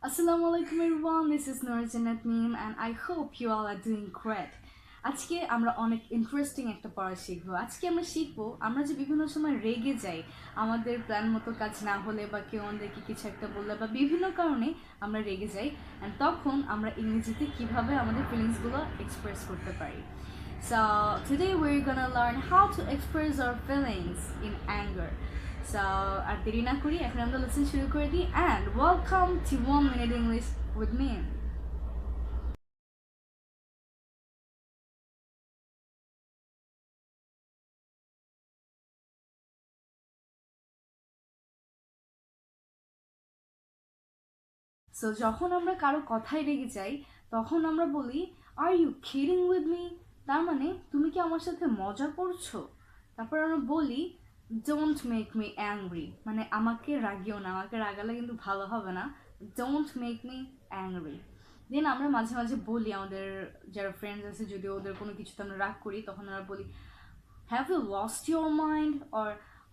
Assalamu alaikum everyone, this is Nurjanat Meem and I hope you all are doing great. আজকে আমরা অনেক interesting একটা পড়া শিখবো। আজকে আমরা শিখবো আমরা যে বিভিন্ন সময় রেগে যাই আমাদের প্ল্যান মতো কাজ না হলে বা কেউ আমাদেরকে কিছু একটা বললে বা বিভিন্ন কারণে আমরা রেগে যাই অ্যান্ড তখন আমরা ইংরেজিতে কিভাবে আমাদের ফিলিংসগুলো এক্সপ্রেস করতে পারি। So today we're gonna learn how to express our feelings in anger. So আর দেরি না করি এখন আমরা লেসন শুরু করে দিই and welcome to 1 Minute English with me. So যখন আমরা কারো কথায় রেগে যাই তখন আমরা বলি are you kidding with me, তার মানে তুমি কি আমার সাথে মজা করছো। তারপর আমরা বলি ডোন্ট মেক মি অ্যাংরি, মানে আমাকে রাগিও না, আমাকে রাগালে কিন্তু ভালো হবে না, ডোন্ট মেক মি অ্যাংরি। দেন আমরা মাঝে মাঝে বলি আমাদের যারা ফ্রেন্ডস আছে যদি ওদের কোনো কিছুতে আমরা রাগ করি তখন আমরা বলি have you lost your mind or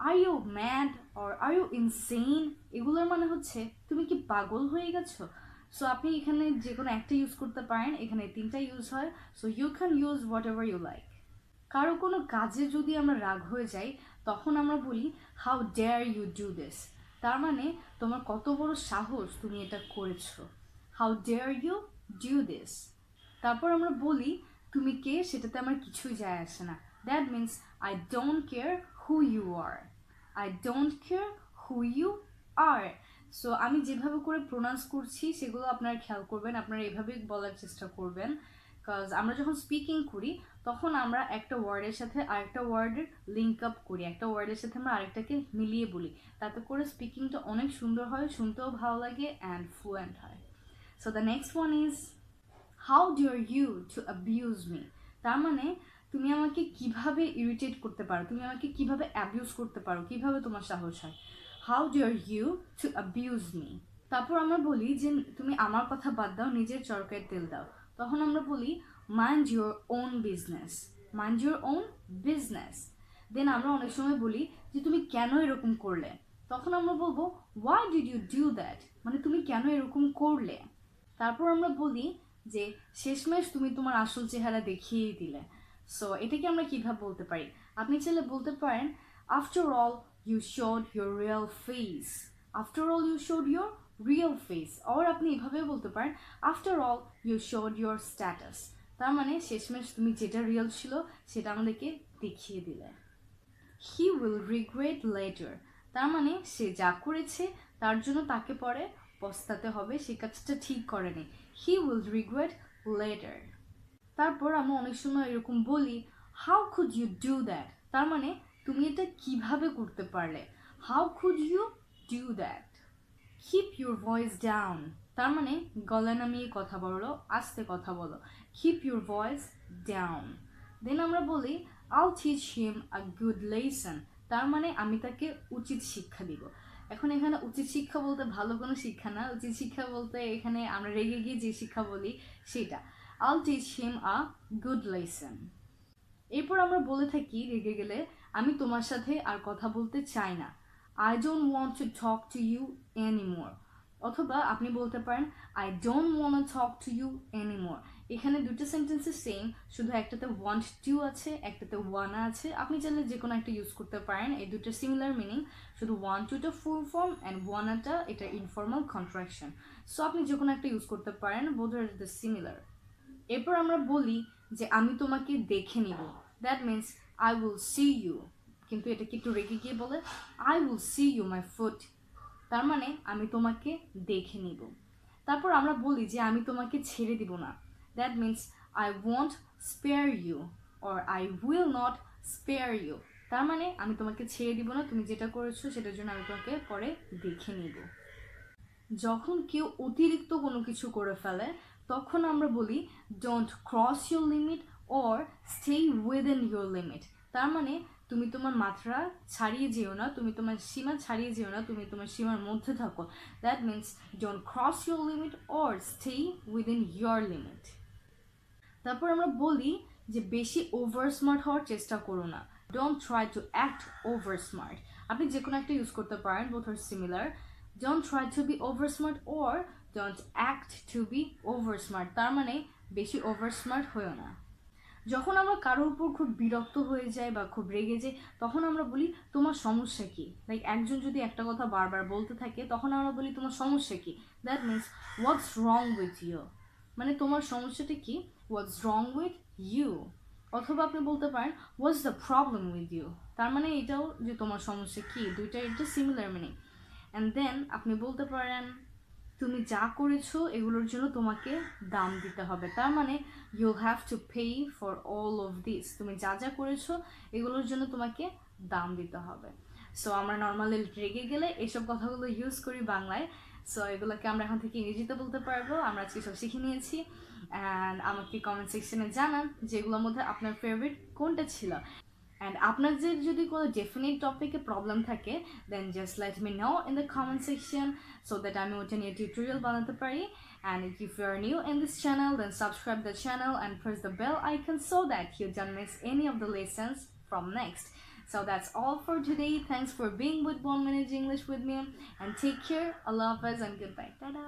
are you mad or are you insane. এগুলোর মানে হচ্ছে তুমি কি পাগল হয়ে গেছো। সো আপনি এখানে যে কোনো একটা ইউজ করতে পারেন, এখানে তিনটা ইউজ হয়, so you can use whatever you like. কারো কোনো কাজে যদি আমরা রাগ হয়ে যাই তখন আমরা বলি how dare you do this, তার মানে তোমার কত বড় সাহস তুমি এটা করেছো, how dare you do this. তারপর আমরা বলি তুমি কে সেটাতে আমার কিছুই যায় আসে না, that means I don't care who you are, I don't care who you are. So আমি যেভাবে করে প্রোনাউন্স করছি সেগুলো আপনারা খেয়াল করবেন, আপনারা এভাবেই বলার চেষ্টা করবেন, বিকজ আমরা যখন স্পিকিং করি তখন আমরা একটা ওয়ার্ডের সাথে আরেকটা ওয়ার্ডের লিঙ্ক আপ করি, একটা ওয়ার্ডের সাথে আমরা আরেকটাকে মিলিয়ে বলি, তাতে করে স্পিকিংটা অনেক সুন্দর হয়, শুনতেও ভালো লাগে অ্যান্ড ফ্লুয়েন্ট হয়। So the next one is how dare you to abuse me, তার মানে তুমি আমাকে কিভাবে ইরিটেট করতে পারো, তুমি আমাকে কিভাবে অ্যাবিউজ করতে পারো, কিভাবে তোমার সাহস হয়, how dare you to abuse me. তারপর আমরা বলি যে তুমি আমার কথা বাদ দাও, নিজের চরকায় তেল দাও, তখন আমরা বলি mind your own business, mind your own business. Then আমরা অনেক সময় বলি যে তুমি কেন এরকম করলে, তখন আমরা বলবো why did you do that, মানে তুমি কেন এরকম করলে। তারপর আমরা বলি যে শেষমেশ তুমি তোমার আসল চেহারা দেখিয়েই দিলে। সো এটাকে আমরা কীভাবে বলতে পারি, আপনি চাইলে বলতে পারেন after all you showed your real face, after all you showed your real face. আর আপনি এভাবেও বলতে পারেন after all you showed your status, তার মানে শেষমেশ তুমি যেটা রিয়েল ছিল সেটা আমাদেরকে দেখিয়ে দিলে। হি উইল রিগ্রেট লেটার, তার মানে সে যা করেছে তার জন্য তাকে পরে পস্তাতে হবে, সে কাজটা ঠিক করেনি, হি উইল রিগ্রেট লেটার। তারপর আমরা অনেক সময় এরকম বলি how could you do that, তার মানে তুমি এটা কিভাবে করতে পারলে, how could you do that. Keep your voice down, তার মানে গলা নামিয়ে কথা বলো, আস্তে কথা বলো, keep your voice down. Then আমরা বলি I'll teach him a good lesson, তার মানে আমি তাকে উচিত শিক্ষা দিব। এখন এখানে উচিত শিক্ষা বলতে ভালো কোনো শিক্ষা না, উচিত শিক্ষা বলতে এখানে আমরা রেগে গিয়ে যে শিক্ষা বলি সেটা, I'll teach him a good lesson. এরপর আমরা বলে থাকি রেগে গেলে আমি তোমার সাথে আর কথা বলতে চাই না, I don't want to talk to you anymore. অথবা আপনি বলতে পারেন I don't want talk to you anymore. এখানে দুটো সেন্টেন্সে সেম, শুধু একটাতে ওয়ান্ট টু আছে একটাতে ওয়ানা আছে, আপনি চাইলে যে কোনো একটা ইউজ করতে পারেন, এই দুটো সিমিলার মিনিং, শুধু ওয়ান্ট টুটা ফুল ফর্ম অ্যান্ড ওয়ানাটা এটা ইনফর্মাল কন্ট্রাকশন। সো আপনি যে কোনো একটা ইউজ করতে পারেন, বোথ আর দ্য সিমিলার। এরপর আমরা বলি যে আমি তোমাকে দেখে নিব, that means I will see you, কিন্তু এটাকে একটু রেগে গিয়ে বলে I will see you my foot, তার মানে আমি তোমাকে দেখে নিব। তারপর আমরা বলি যে আমি তোমাকে ছেড়ে দিব না, that means I won't spare you or I will not spare you, তার মানে আমি তোমাকে ছেড়ে দিব না, তুমি যেটা করেছো সেটার জন্য আমি তোমাকে পরে দেখে নিব। যখন কেউ অতিরিক্ত কোনো কিছু করে ফেলে তখন আমরা বলি don't cross your limit or stay within your limit, তার মানে তুমি তোমার মাত্রা ছাড়িয়ে যেও না, তুমি তোমার সীমা ছাড়িয়ে যেও না, তুমি তোমার সীমার মধ্যে থাকো, that means don't cross your limit or stay within your limit. তারপর আমরা বলি যে বেশি ওভার স্মার্ট হওয়ার চেষ্টা করো না, don't try to act over smart. আপনি যে কোনো একটা ইউজ করতে পারেন, both are similar, don't try to be over smart or don't act to be over smart, তার মানে বেশি ওভার স্মার্ট হয়েও না। যখন আমরা কারোর উপর খুব বিরক্ত হয়ে যাই বা খুব রেগে যাই, তখন আমরা বলি তোমার সমস্যা কি। লাইক একজন যদি একটা কথা বারবার বলতে থাকে, তখন আমরা বলি তোমার সমস্যা কি। That means what's wrong with you, মানে তোমার সমস্যাটা কি, হোয়াটস রং উইথ ইউ। অথবা আপনি বলতে পারেন what's the problem with you, তার মানে এটাও যে তোমার সমস্যা কি, দুইটা এটা সিমিলার মিনিং। অ্যান্ড দেন আপনি বলতে পারেন তুমি যা করেছো এগুলোর জন্য তোমাকে দাম দিতে হবে, তার মানে you have to pay for all of this, তুমি যা যা করেছো এগুলোর জন্য তোমাকে দাম দিতে হবে। সো আমরা নর্মালি রেগে গেলে এইসব কথাগুলো ইউজ করি বাংলায়। সো এগুলোকে আমরা এখন থেকে ইংরেজিতে বলতে পারবো। আমরা আজকে সব শিখে নিয়েছি। অ্যান্ড আমাকে কমেন্ট সেকশনে জানান যে এগুলোর মধ্যে আপনার ফেভারিট কোনটা ছিল। And আপনাদের যদি কোনো definite topic problem থাকে, then just let me know in the comment section so that আমি ওটা নিয়ে tutorial বানাতে পারি। And if you are new in this channel, then subscribe the channel and press the bell icon so that you don't miss any of the lessons from next. So that's all for today. Thanks for being with 1 Minute English with me, and take care. Allah Hafiz and goodbye. Ta-da!